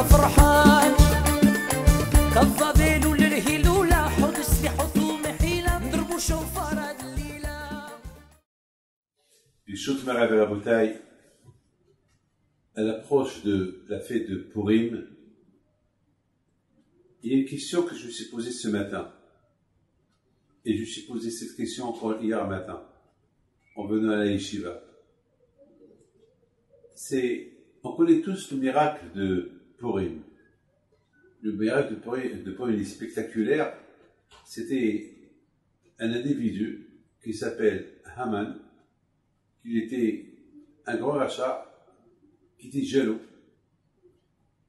فرحان كالظبيل للهلولة حط سلاح حطوم حيلة نضربوا شوفار هاد الليلة. Bishut Marav Rabotai, à l'approche de la fête de Purim, il y a une question que je me suis posée ce matin. Et je me suis posé cette question encore hier matin, en venant à la yeshiva. On connaît tous le miracle de Purim. Le miracle de Purim est spectaculaire. C'était un individu qui s'appelle Haman, qui était un grand rachat, qui était jaloux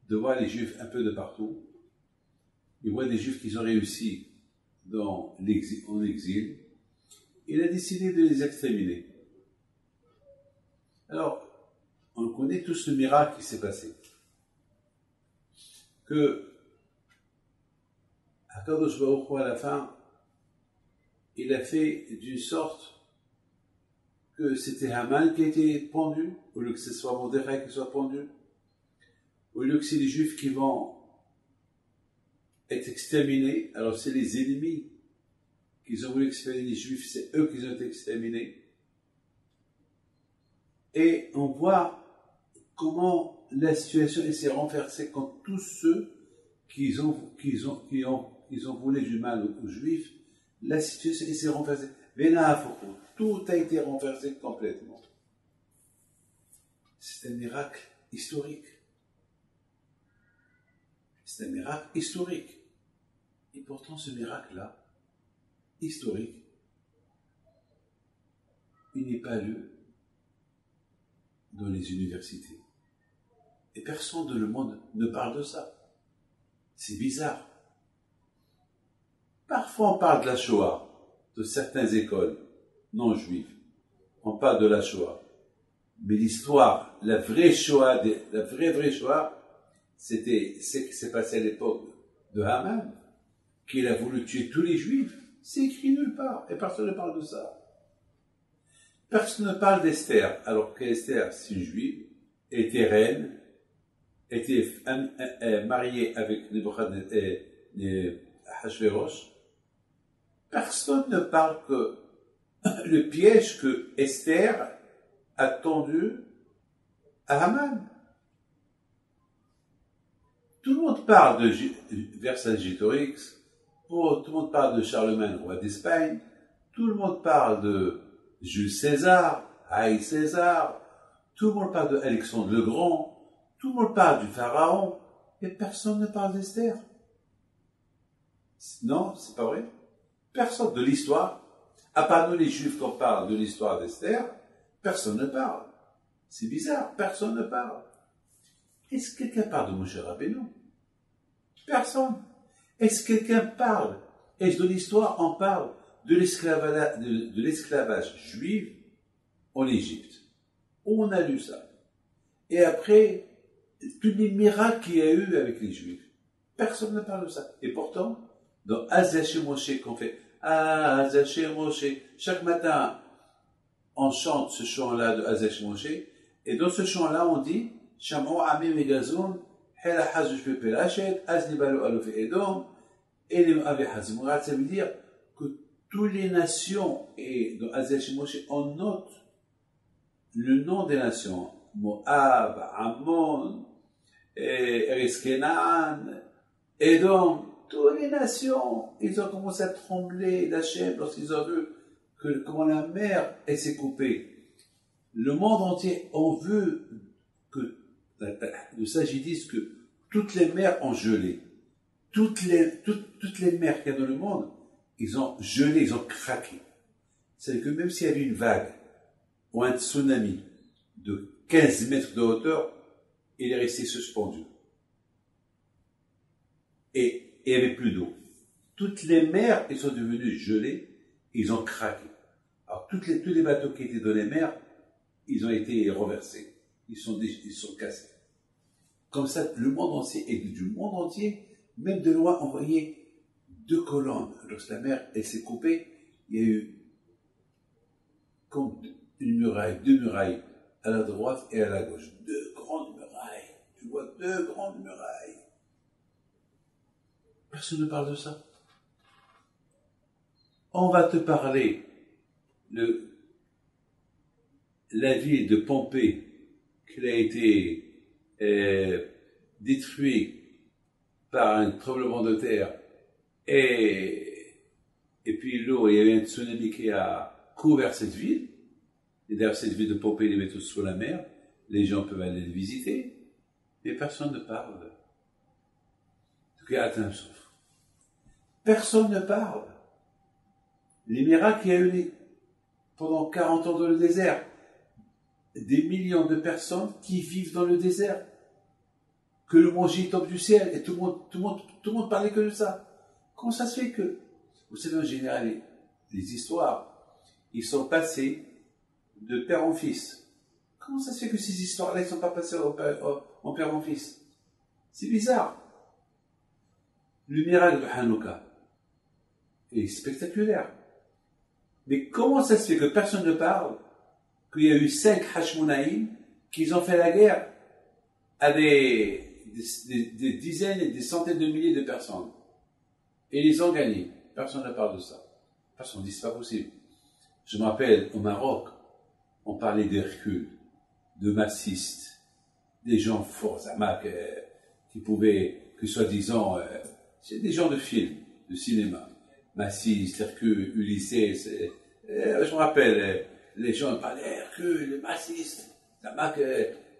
de voir les Juifs un peu de partout. Il voit des Juifs qui ont réussi en exil. Il a décidé de les exterminer. Alors, on connaît tous le miracle qui s'est passé. Que Akadosh Baruch Hu, à la fin, il a fait d'une sorte que c'était Haman qui a été pendu, au lieu que ce soit Mordechai qui soit pendu, au lieu que c'est les Juifs qui vont être exterminés, alors c'est les ennemis qui ont voulu exterminer les Juifs, c'est eux qui ont été exterminés. Et on voit comment la situation s'est renversée quand tous ceux qui ont voulu du mal aux Juifs, la situation s'est renversée. Tout a été renversé complètement. C'est un miracle historique. C'est un miracle historique. Et pourtant, ce miracle-là, historique, il n'est pas lu dans les universités. Et personne dans le monde ne parle de ça. C'est bizarre. Parfois, on parle de la Shoah, de certaines écoles non juives. On parle de la Shoah. Mais l'histoire, la vraie Shoah, la vraie Shoah, c'était ce qui s'est passé à l'époque de Haman, qu'il a voulu tuer tous les Juifs. C'est écrit nulle part, et personne ne parle de ça. Personne ne parle d'Esther, alors qu'Esther, c'est une Juive, était reine, était mariée avec Ahashverosh. Personne ne parle que le piège que Esther a tendu à Haman. Tout le monde parle de Vercingétorix, tout le monde parle de Charlemagne, roi d'Espagne, tout le monde parle de Jules César, Haï César, tout le monde parle d'Alexandre le Grand, tout le monde parle du pharaon, et personne ne parle d'Esther. Non, c'est pas vrai. Personne de l'histoire, à part nous les Juifs qu'on parle de l'histoire d'Esther, personne ne parle. C'est bizarre, personne ne parle. Est-ce que quelqu'un parle de Moshe Rabbeinu? Personne. Est-ce que quelqu'un parle? Est-ce de l'histoire on parle de l'esclavage juif en Égypte? Où on a lu ça? Et après, tous les miracles qu'il y a eu avec les Juifs. Personne ne parle de ça. Et pourtant, dans Azaché Moshe qu'on fait, Azaché Moshe, chaque matin, on chante ce chant-là de Azaché Moshe, et dans ce chant-là, on dit, Sham'o Amim Egazun, Hela Hazush Peperachet, Aznibalo Alofe Edom, Elim Ave Hazmurat, ça veut dire que toutes les nations, et dans Azaché Moshe, on note le nom des nations, Moab, Ammon, Eretz Kenan, Edom, toutes les nations, ils ont commencé à trembler d'Hachem lorsqu'ils ont vu comment la mer s'est coupée. Le monde entier en veut que le Sage dit que toutes les mers ont gelé. Toutes les mers qu'il y a dans le monde, ils ont gelé, ils ont craqué. C'est-à-dire que même s'il y avait une vague ou un tsunami de 15 mètres de hauteur, il est resté suspendu. Et il n'y avait plus d'eau. Toutes les mers, ils sont devenues gelées, ils ont craqué. Alors, tous les bateaux qui étaient dans les mers, ils ont été renversés. Ils sont cassés. Comme ça, le monde entier, et du monde entier, même de loin, on voyait deux colonnes. Lorsque la mer, elle s'est coupée, il y a eu comme une muraille, deux murailles, à la droite et à la gauche. Deux grandes murailles, Tu vois 2 grandes murailles. Personne ne parle de ça. On va te parler de la ville de Pompée qui a été détruite par un tremblement de terre et puis l'eau, il y avait un tsunami qui a couvert cette ville. Et d'ailleurs, cette ville de Pompée, elle est tous sous la mer. Les gens peuvent aller le visiter, mais personne ne parle. En tout cas, atteint souffle. Personne ne parle. Les miracles qu'il y a eu pendant 40 ans dans le désert. Des millions de personnes qui vivent dans le désert. Que le manger tombe du ciel et tout le monde parlait que de ça. Comment ça se fait que, vous savez, en général, les histoires, ils sont passés de père en fils. Comment ça se fait que ces histoires-là, ils ne sont pas passées en père en fils? C'est bizarre. Le miracle de Hanouka est spectaculaire. Mais comment ça se fait que personne ne parle qu'il y a eu 5 Hashmonaïm qui ont fait la guerre à des dizaines et des centaines de milliers de personnes. Et ils ont gagné. Personne ne parle de ça. Personne ne dit c'est pas possible. Je me rappelle, au Maroc, on parlait d'Hercule, de massistes, des gens forts, qui pouvaient, que soi-disant, c'est des gens de film, de cinéma. Massiste, Hercule, Ulysse, je me rappelle, les gens parlaient Hercule, les massistes,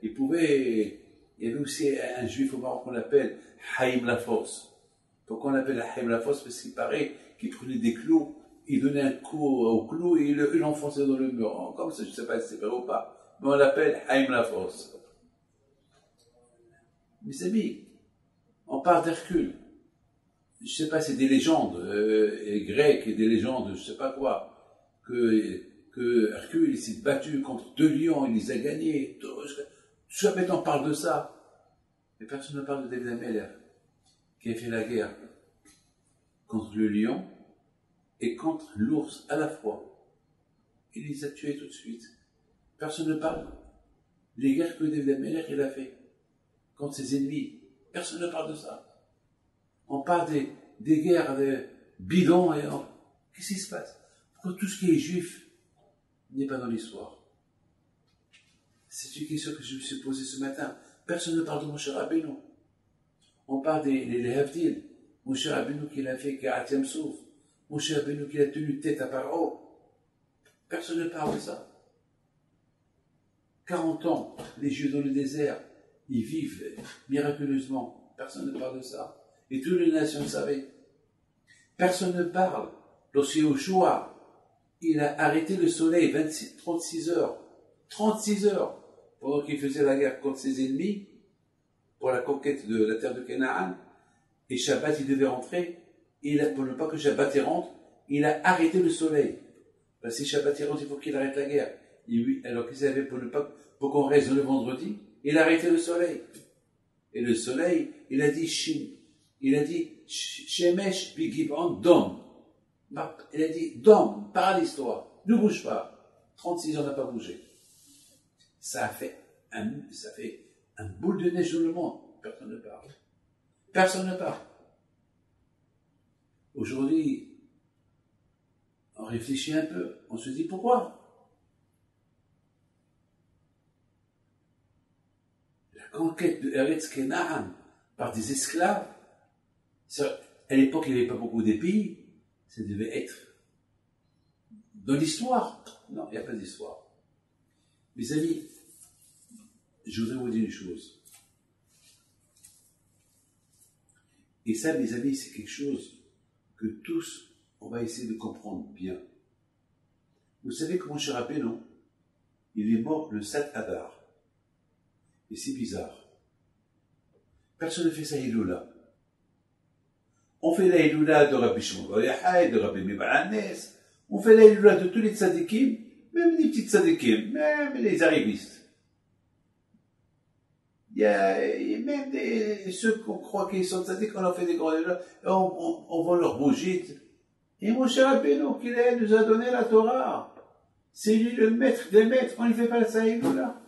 ils pouvaient. Il y avait aussi un juif au Maroc qu'on appelle Haïm Lafosse. Pourquoi on l'appelle Haïm Lafosse? Parce qu'il paraît qu'il prenait des clous, il donnait un coup au clou et il l'enfonçait dans le mur. Comme ça, je ne sais pas si c'est vrai ou pas, mais on l'appelle Haïm Lafosse. Mes amis, on parle d'Hercule. Je ne sais pas, c'est des légendes grecques et des légendes, je ne sais pas quoi, que Hercule il s'est battu contre 2 lions, il les a gagnés. Jamais on parle de ça. Mais personne ne parle de David Ameller, qui a fait la guerre contre le lion et contre l'ours à la fois. Il les a tués tout de suite. Personne ne parle. Les guerres que David Ameller il a fait contre ses ennemis. Personne ne parle de ça. On parle des guerres bidons et qu'est-ce qui se passe? Pourquoi tout ce qui est juif n'est pas dans l'histoire? C'est une question que je me suis posée ce matin. Personne ne parle de Moshe Rabbeinu. On parle des Havdil. Moshe Rabbeinu qui l'a fait Kerat Yam Souf. Moshe Rabbeinu qui a tenu tête à Paro. Personne ne parle de ça. 40 ans, les Juifs dans le désert, ils vivent miraculeusement. Personne ne parle de ça. Et toutes les nations savaient. Personne ne parle. Lorsque Yoshua, il a arrêté le soleil 36 heures. 36 heures. Pendant qu'il faisait la guerre contre ses ennemis, pour la conquête de la terre de Canaan, et Shabbat, il devait rentrer, et pour ne pas que Shabbat rentre, il a arrêté le soleil. Parce que si Shabbat rentre, il faut qu'il arrête la guerre. Et oui, alors qu'il savait pour qu'on reste le vendredi, il a arrêté le soleil. Et le soleil, il a dit Shemesh Bigibon Dom. Il a dit Dom, par l'histoire, ne bouge pas. 36 ans n'a pas bougé. Ça fait un boule de neige dans le monde. Personne ne parle. Personne ne parle. Aujourd'hui, on réfléchit un peu. On se dit pourquoi? La conquête de Eretz Kenaan par des esclaves, à l'époque, il n'y avait pas beaucoup de pays. Ça devait être dans l'histoire. Non, il n'y a pas d'histoire. Mes amis, je voudrais vous dire une chose. Et ça, mes amis, c'est quelque chose que tous, on va essayer de comprendre bien. Vous savez comment je rappelle, non? Il est mort le 7 Adar. Et c'est bizarre. Personne ne fait ça Iloula. On fait la Iloula de Rabbi Shimon Bar Yochai, de Rabbi Meir Baal. On fait la Iloula de tous les tzadikim, même les petits tzadikim, même les arrivistes. Il y a même ceux qu'on croit qu'ils sont tzadikim, on leur fait des grands Iloula, on vend leurs bougies. Et Moshe Rabbeinu, qui nous a donné la Torah, c'est lui le maître des maîtres, on ne fait pas ça Iloula.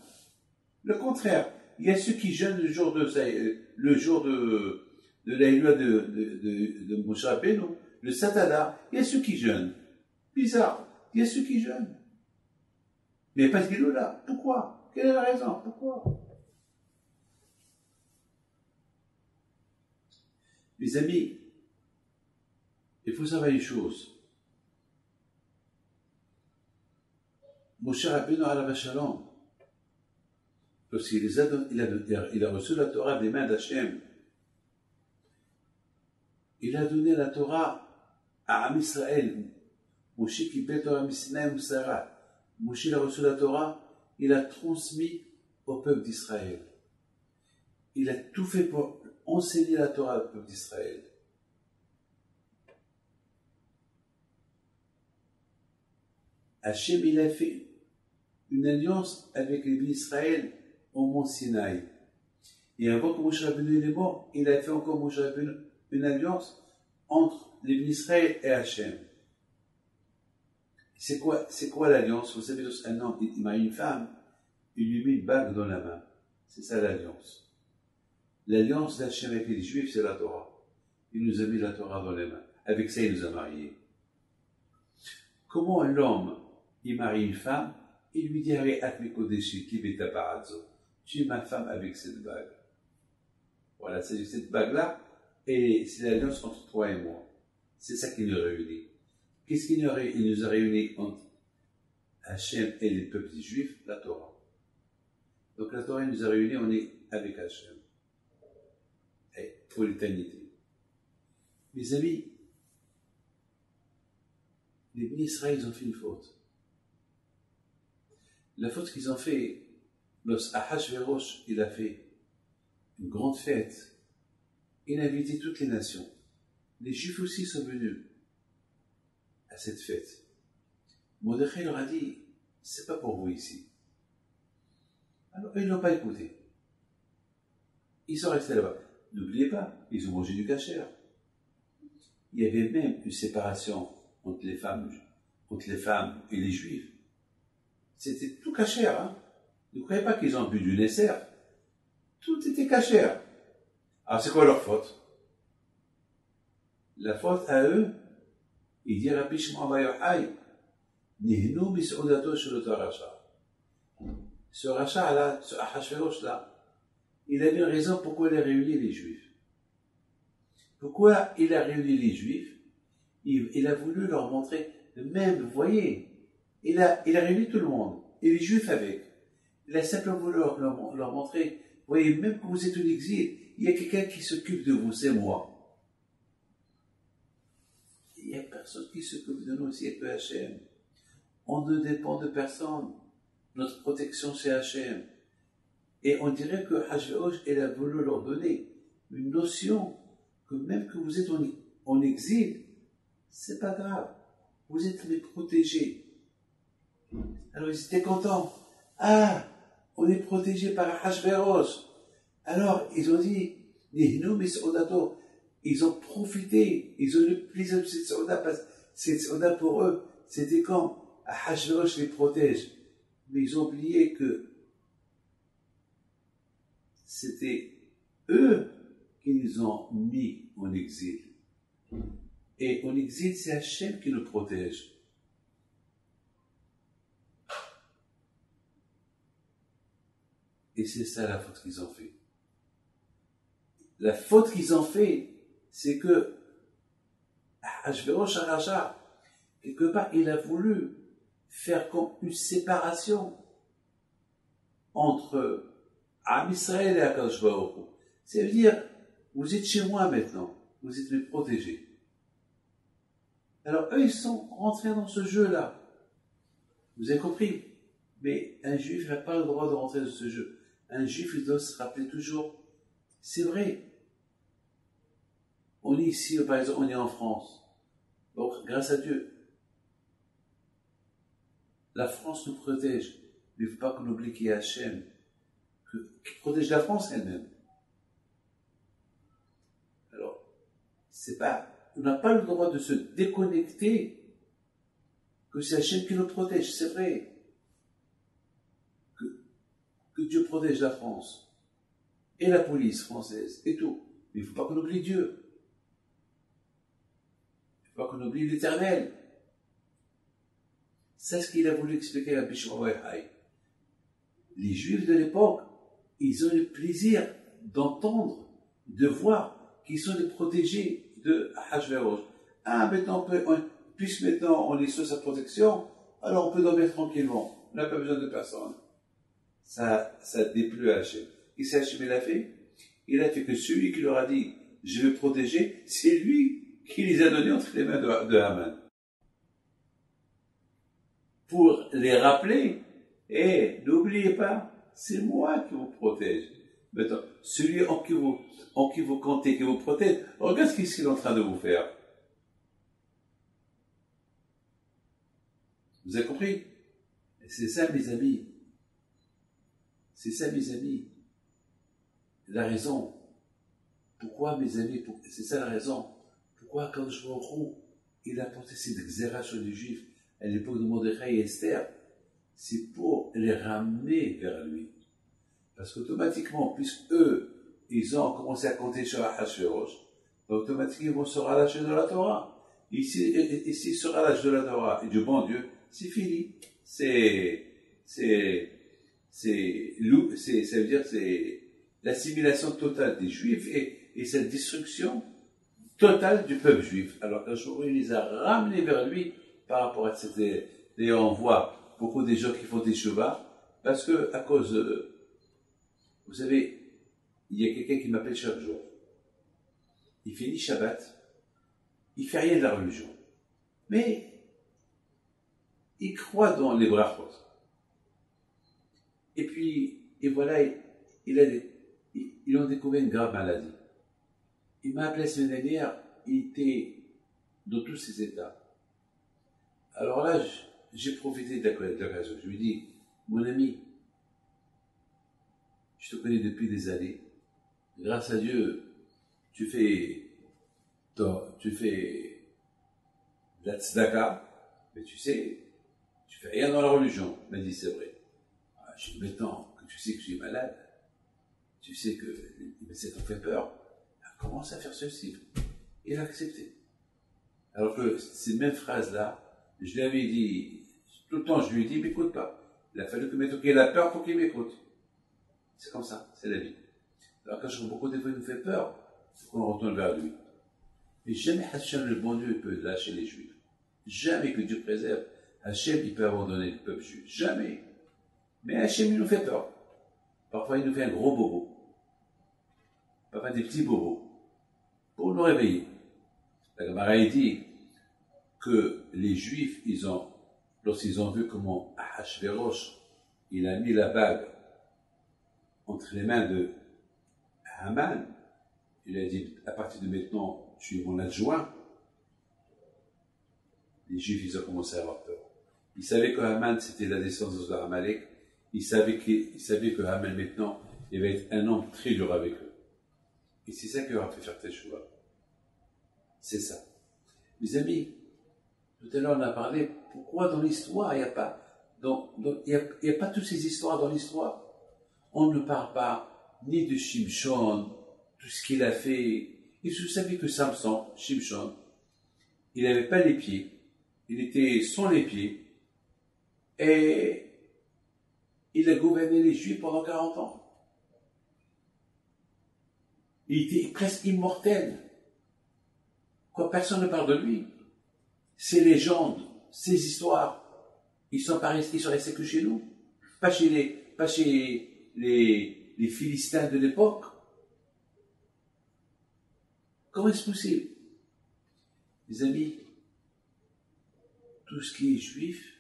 Le contraire, Il y a ceux qui jeûnent le jour de la loi de Moshe Rabbeinu, le Satada. Il y a ceux qui jeûnent. Bizarre. Il y a ceux qui jeûnent. Mais il n'y a pas de Guilou là. Pourquoi? Quelle est la raison? Pourquoi? Mes amis, il faut savoir une chose. Moshe Rabbeinu alav shalom, lorsqu'il a reçu la Torah des mains d'Hachem, il a donné la Torah à Am Israël. Moshe Kibbel Torah Misinaï Musara. Moshe a reçu la Torah, il a transmis au peuple d'Israël. Il a tout fait pour enseigner la Torah au peuple d'Israël. Hachem, il a fait une alliance avec les d'Israël au mont Sinaï. Et avant que Moshe Rabbeinu est mort, il a fait encore Moshe Rabbeinu une alliance entre les d'Israël et Hachem. C'est quoi l'alliance? Vous savez, un homme, il marie une femme, il lui met une bague dans la main. C'est ça l'alliance. L'alliance d'Hachem avec les Juifs, c'est la Torah. Il nous a mis la Torah dans les mains. Avec ça, il nous a mariés. Comment l'homme, il marie une femme, il lui dit, tu es ma femme avec cette bague. Voilà, c'est cette bague-là, et c'est l'alliance entre toi et moi. C'est ça qui nous réunit. Qu'est-ce qui nous a réunis entre Hachem et les peuples juifs? La Torah. Donc la Torah nous a réunis, on est avec Hachem. Et pour l'éternité. Mes amis, les bénis Israël, ils ont fait une faute. La faute qu'ils ont fait, lorsque Ahashverosh, il a fait une grande fête, il a invité toutes les nations. Les Juifs aussi sont venus à cette fête. Mordechai leur a dit, c'est pas pour vous ici. Alors, ils n'ont pas écouté. Ils sont restés là-bas. N'oubliez pas, ils ont mangé du kasher. Il y avait même une séparation entre les femmes et les Juifs. C'était tout kasher, hein. Ne croyez pas qu'ils ont bu du Nesser. Tout était kasher. Alors, c'est quoi leur faute? La faute à eux, il dit Rabbi Shimon bar Yochai, Nihnu mis'udato shel oto racha. Ce rachat là, ce Ahashverosh là, il avait une raison pourquoi il a réuni les Juifs. Pourquoi il a réuni les Juifs? Il a voulu leur montrer, même, vous voyez, il a réuni tout le monde, et les Juifs avec. Il a simplement voulu leur montrer, vous voyez, même quand vous êtes en exil, il y a quelqu'un qui s'occupe de vous, c'est moi. Il n'y a personne qui s'occupe de nous, c'est que Hachem. On ne dépend de personne. Notre protection, c'est Hachem. Et on dirait que Ahashverosh, il a voulu leur donner une notion que même que vous êtes en exil, c'est pas grave. Vous êtes les protégés. Alors ils étaient contents. Ah, on est protégés par Ahashverosh. Alors ils ont dit, Nihnu mis'odato. Ils ont profité, ils ont eu le plaisir de cette sauda, parce que cette sauda pour eux, c'était quand Ahashverosh les protège. Mais ils ont oublié que c'était eux qui nous ont mis en exil. Et en exil, c'est Hachem qui nous protège. Et c'est ça la faute qu'ils ont fait. La faute qu'ils ont fait, c'est que Ahashverosh Aracha, quelque part, il a voulu faire comme une séparation entre Am Israël et Akadosh Baruch Hu. C'est-à-dire, vous êtes chez moi maintenant, vous êtes mes protégés. Alors eux, ils sont rentrés dans ce jeu-là. Vous avez compris? Mais un juif n'a pas le droit de rentrer dans ce jeu. Un juif, il doit se rappeler toujours, c'est vrai. On est ici, par exemple, on est en France. Donc, grâce à Dieu, la France nous protège. Mais il ne faut pas qu'on oublie qu'il y a Hachem qui protège la France elle-même. Alors, on n'a pas le droit de se déconnecter que c'est Hachem qui nous protège. C'est vrai que Dieu protège la France. et la police française, et tout. Mais il ne faut pas qu'on oublie Dieu. Il ne faut pas qu'on oublie l'Éternel. C'est ce qu'il a voulu expliquer à Bishop Haï. Les Juifs de l'époque, ils ont le plaisir d'entendre, de voir qu'ils sont les protégés de Ahashverosh. Ah, maintenant, puisque maintenant on est sous sa protection, alors on peut dormir tranquillement. On n'a pas besoin de personne. Ça déplut à Hachem. Qu'est-ce que Hachem a fait? Il a fait que celui qui leur a dit « je vais protéger », c'est lui qui les a donnés entre les mains de Haman. Pour les rappeler, n'oubliez pas, c'est moi qui vous protège. Maintenant, celui en qui vous comptez, qui vous protège, regarde ce qu'il est en train de vous faire. Vous avez compris? C'est ça, mes amis. C'est ça, mes amis. La raison. Pourquoi, mes amis, c'est ça la raison. Pourquoi, quand je vois Roux, il a porté cette xéra sur les Juifs à l'époque de Mordechai et Esther, c'est pour les ramener vers lui. Parce qu'automatiquement, puisque eux, ils ont commencé à compter sur Ahashverosh, automatiquement, ils vont se relâcher de la Torah. Ici, se relâchent de la Torah et du bon Dieu, c'est fini. Ça veut dire, c'est l'assimilation totale des Juifs et cette destruction totale du peuple juif. Alors qu'un jour, il les a ramenés vers lui par rapport à cette... D'ailleurs, on voit beaucoup des gens qui font des Shuvah parce que, à cause de... Vous savez, il y a quelqu'un qui m'appelle chaque jour. Il finit Shabbat, il fait rien de la religion. Mais il croit dans les brachot. Et puis, et voilà, ils ont découvert une grave maladie. Il m'a appelé la semaine dernière, il était dans tous ses états. Alors là, j'ai profité de l'occasion. Je lui ai dit, mon ami, je te connais depuis des années. Grâce à Dieu, tu fais de la tzedaka, mais tu sais, tu fais rien dans la religion. Il m'a dit, c'est vrai. Je dis, maintenant que tu sais que je suis malade, tu sais que les médecins t'ont fait peur, commence à faire ceci. Il a accepté. Alors que ces mêmes phrases-là, je lui avais dit, tout le temps je lui ai dit, m'écoute pas. Il a fallu qu'il ait la peur pour qu'il m'écoute. C'est comme ça, c'est la vie. Alors quand je vois beaucoup de fois il nous fait peur, il faut qu'on retourne vers lui. Mais jamais Hachem, le bon Dieu, il peut lâcher les Juifs. Jamais que Dieu préserve. Hachem, il peut abandonner le peuple juif. Jamais. Mais Hachem, il nous fait peur. Parfois, il nous fait un gros bobo. Parfois, des petits bobos. Pour nous réveiller. La Gemara dit que les Juifs, lorsqu'ils ont vu comment Ahashverosh, il a mis la bague entre les mains de Haman, il a dit, à partir de maintenant, tu es mon adjoint. Les Juifs, ils ont commencé à avoir peur. Ils savaient que Haman, c'était la descendance de Amalek. Ils savaient que Haman, maintenant, il va être un homme très dur avec eux. Et c'est ça qui leur a fait faire Teshuvah. C'est ça. Mes amis, tout à l'heure on a parlé, pourquoi dans l'histoire, il n'y a pas toutes ces histoires dans l'histoire. On ne parle pas ni de Shimshon, tout ce qu'il a fait. Et vous savez que Samson, Shimshon, il n'avait pas les pieds. Il était sans les pieds. Et il a gouverné les Juifs pendant 40 ans. Il était presque immortel. Quoi, personne ne parle de lui. Ces légendes, ces histoires, ils sont restés que chez nous. Pas chez les Philistins de l'époque. Comment est-ce possible? Les amis, tout ce qui est juif,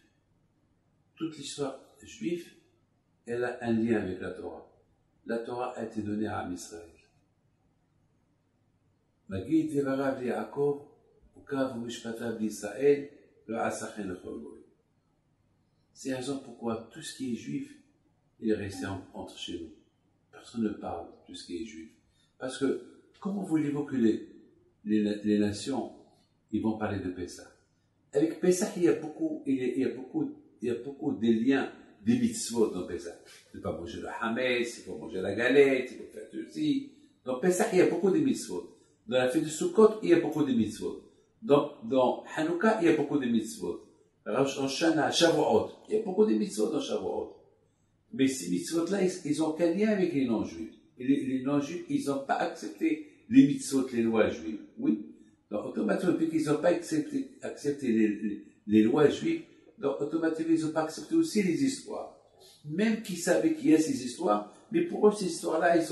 toute l'histoire juive, elle a un lien avec la Torah. La Torah a été donnée à Israël. Magid devarav li Yaakov, ukav mishpatav l'Israël, le asachen lechol goy. C'est la raison pourquoi tout ce qui est juif, il est resté entre chez nous. Personne ne parle de tout ce qui est juif. Parce que, comment voulez-vous que les nations, ils vont parler de Pessah? Avec Pessah, il y a beaucoup des liens des mitzvot dans Pessah. Ne pas manger le hametz, il faut manger la galette, il faut faire ceci. Dans Pessah, il y a beaucoup de mitzvot. Dans la fête de Sukkot, il y a beaucoup de mitzvot. Dans Hanouka, il y a beaucoup de mitzvot. Rosh Hashanah, Shavuot, il y a beaucoup de mitzvot dans Shavuot. Mais ces mitzvot-là, ils ont qu'un lien avec les non-juifs. Et les non-juifs, ils n'ont pas accepté les mitzvot, les lois juives. Oui. Donc, automatiquement, depuis qu'ils n'ont pas accepté les lois juives, donc, automatiquement, ils n'ont pas accepté aussi les histoires. Même qu'ils savaient qu'il y a ces histoires, mais pour eux, ces histoires-là, ils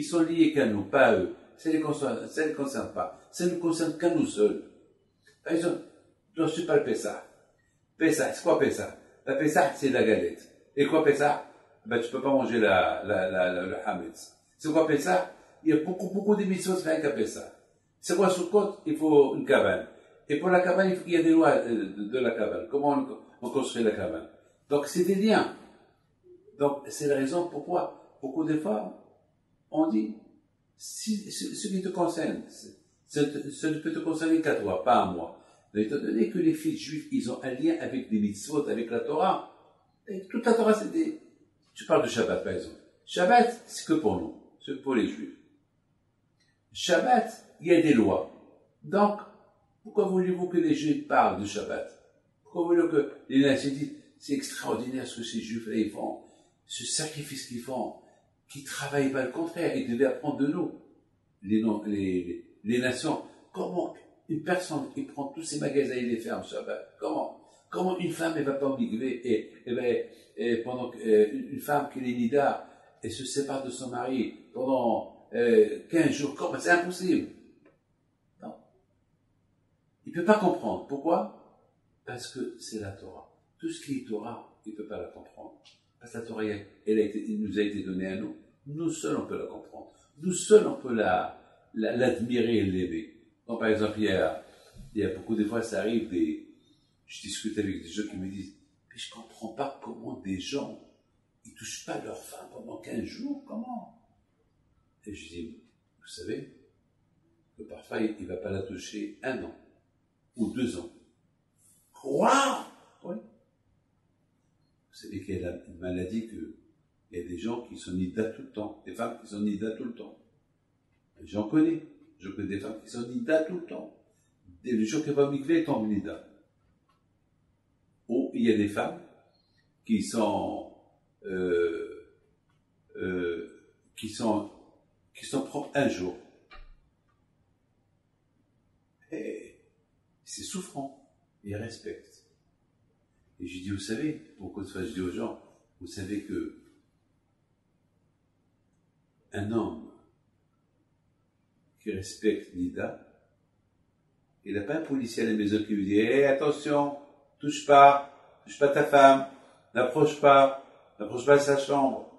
sont liés qu'à nous, pas à eux. Ça ne les concerne pas. Ça ne nous concerne qu'à nous seuls. Par exemple, je ne suis pas le Pessah. Pessah, c'est quoi Pessah? La Pessah, c'est la galette. Et quoi Pessah? Ben, tu peux pas manger le hametz. C'est quoi Pessah? Il y a beaucoup de mitzvot rien qu'à Pessah. C'est quoi Sukkot? Il faut une cabane. Et pour la cabane, il y a des lois de la cabane. Comment on construit la cabane? Donc, c'est des liens. Donc, c'est la raison pourquoi, beaucoup de fois, on dit, ce qui te concerne, ça ne peut te concerner qu'à toi, pas à moi. Mais étant donné que les fils juifs, ils ont un lien avec les mitzvot, avec la Torah, et toute la Torah, c'est des... Tu parles de Shabbat, par exemple. Shabbat, c'est que pour nous, c'est pour les juifs. Shabbat, il y a des lois. Donc, pourquoi voulez-vous que les juifs parlent de Shabbat? Pourquoi voulez-vous que les nations disent, c'est extraordinaire ce que ces juifs-là, ils font, ce sacrifice qu'ils font, qui travaillent pas, le contraire, ils devaient apprendre de nous, les nations. Comment une personne qui prend tous ses magasins et les ferme Shabbat, comment une femme, elle va pas au mikvé, et pendant une femme qui est nida, elle se sépare de son mari pendant 15 jours, comment? C'est impossible. Non. Il peut pas comprendre. Pourquoi? Parce que c'est la Torah. Tout ce qui est Torah, il peut pas la comprendre. Parce que la Torah, elle nous a été donnée à nous. Nous seuls, on peut la comprendre. Nous seuls, on peut l'admirer et l'aimer. Donc, par exemple, il y a beaucoup de fois, ça arrive je discute avec des gens qui me disent, mais je comprends pas comment des gens, ils touchent pas leur femme pendant 15 jours, comment? Et je dis, vous savez, que parfois, il va pas la toucher 1 an, ou 2 ans. Quoi? Oui. Vous savez qu'il y a une maladie il y a des gens qui sont nida tout le temps, des femmes qui sont nida tout le temps. J'en connais. Je connais des femmes qui sont nida tout le temps. Les gens qui vont migrer tombent nida. Ou il y a des femmes qui s'en prennent 1 jour. Et c'est souffrant. Ils respectent. Et je dis, vous savez, pourquoi je dis aux gens, vous savez que un homme qui respecte Nida, il n'a pas un policier à la maison qui lui dit, hé, attention, touche pas ta femme, n'approche pas sa chambre.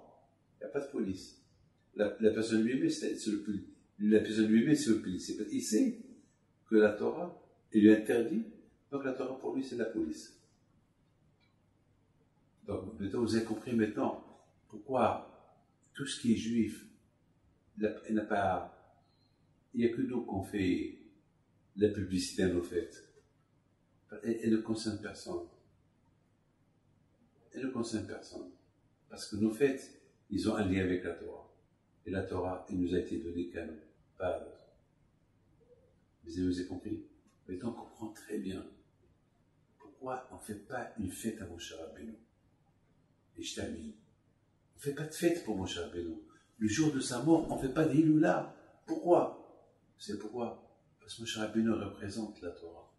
Il n'y a pas de police. La personne lui-même, c'est le policier. Il sait que la Torah, il lui interdit, donc la Torah pour lui, c'est la police. Donc, maintenant, vous avez compris maintenant pourquoi tout ce qui est juif, il n'y a que nous qu'on fait la publicité à nos fêtes. Elle ne concerne personne. Elle ne concerne personne. Parce que nos fêtes, ils ont un lien avec la Torah. Et la Torah, elle nous a été donnée qu'à nous, pas à l'autre. Vous avez compris? Maintenant, on comprend très bien pourquoi on ne fait pas une fête à Moshe Rabbeinu. Et je termine. On ne fait pas de fête pour Moshe Rabbeinu. Le jour de sa mort, on ne fait pas d'Iloula. Pourquoi? C'est pourquoi? Parce que Moshe Rabbeinu représente la Torah.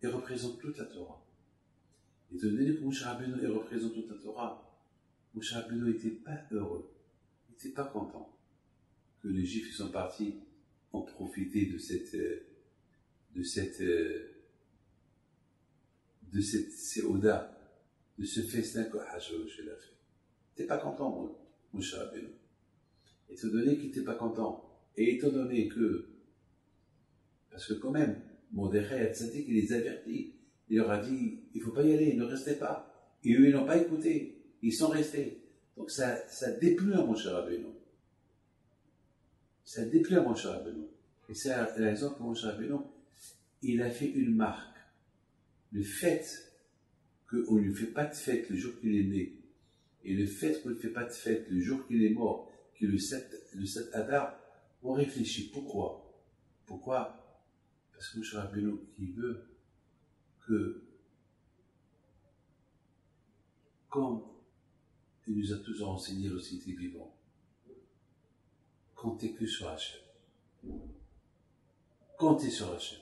Il représente toute la Torah. Et de donner que Moshe Rabbeinu représente toute la Torah, Moshe Rabbeinu n'était pas heureux. Il n'était pas content que les Juifs qui sont partis ont profité de cette séoda, de ce festin que Hachverosh a fait. Il n'était pas content, Moshe Rabbeinu. Étant donné qu'il n'était pas content, et étant donné que, parce que quand même, Mordechai Hatzadik, il les avertit, il leur a dit, il ne faut pas y aller, ne restez pas. Et eux, ils n'ont pas écouté, ils sont restés. Donc ça déplut à Moshe Rabbeinu. Ça déplut à Moshe Rabbeinu. Et c'est la raison pour Moshe Rabbeinu, il a fait une marque. Le fait qu'on ne lui fait pas de fête le jour qu'il est né, et le fait qu'on ne fait pas de fête le jour qu'il est mort, qui est le 7 Adar, on réfléchit. Pourquoi? Pourquoi? Parce que Moshe Rabbeinu, qui veut que, comme il nous a toujours enseigné lorsqu'il était vivant, comptez que sur Hachem. Comptez sur Hachem.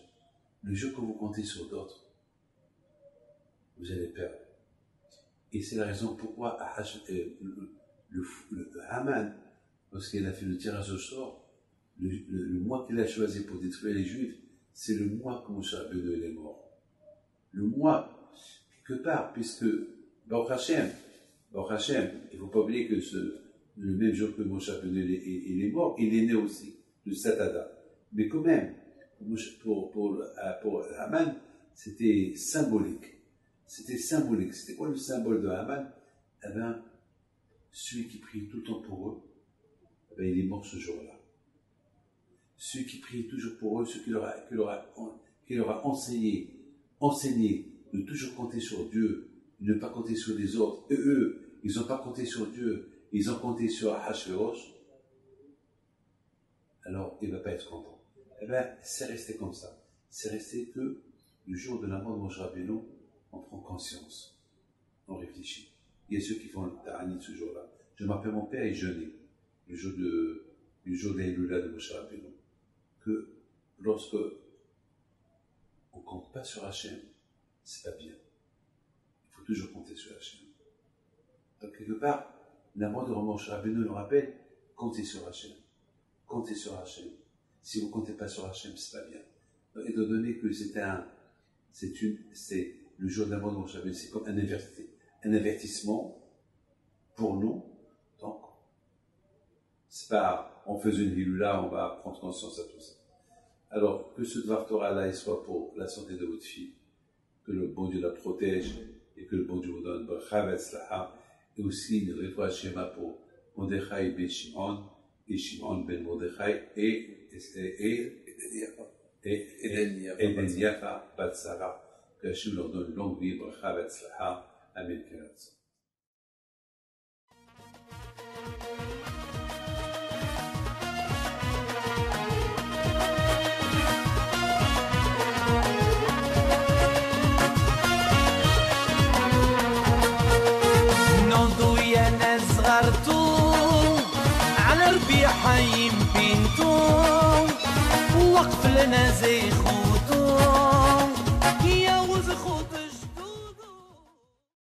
Le jour que vous comptez sur d'autres, vous allez perdre. Et c'est la raison pourquoi le Haman, lorsqu'il a fait le tirage au sort, le mois qu'il a choisi pour détruire les Juifs, c'est le mois que Moshe Rabbeinu est mort. Le mois, quelque part, puisque Baruch Hashem, il ne faut pas oublier que le même jour que Moshe Rabbeinu est mort, il est né aussi, le 7 Adar. Mais quand même, pour Haman, c'était symbolique. C'était symbolique. C'était quoi le symbole de Haman? Eh bien, celui qui prie tout le temps pour eux, eh bien, il est mort ce jour-là. Celui qui prie toujours pour eux, celui qui leur a enseigné de toujours compter sur Dieu, de ne pas compter sur les autres. Et eux, ils n'ont pas compté sur Dieu, ils ont compté sur Hachvérosh. Alors, il ne va pas être content. Eh bien, c'est resté comme ça. C'est resté que le jour de la mort de Moshe Rabbeinu, on prend conscience, on réfléchit. Il y a ceux qui font le Ta'anit ce jour-là. Je me rappelle, mon père est jeûné, le jour de l'Eloula de Moshe Rabbeinu, que lorsque on ne compte pas sur Hachem, c'est pas bien. Il faut toujours compter sur Hachem. Donc, quelque part, la mort de Moshe Rabbeinu nous rappelle, comptez sur Hachem. Comptez sur Hachem. Si vous ne comptez pas sur Hachem, c'est pas bien. Donc, étant donné que c'est le jour de la mort de Moshe Rabbeinu, c'est comme un avertissement pour nous. Donc, c'est pas, on faisait une Hiloula, on va prendre conscience à tout ça. Alors, que ce Dvar Torah-là, il soit pour la santé de votre fille, que le bon Dieu la protège, et que le bon Dieu vous donne Bracha Vetzlacha, et aussi une Refoua Shema pour Mordechai ben Shimon, et Shimon ben Mordechai, et Eden Yafa bat Sarah, que Hachem leur donne longue vie, Bracha Vetzlacha, Amen Keratz. على ربيع حيم بنتو وقف لنا زيخو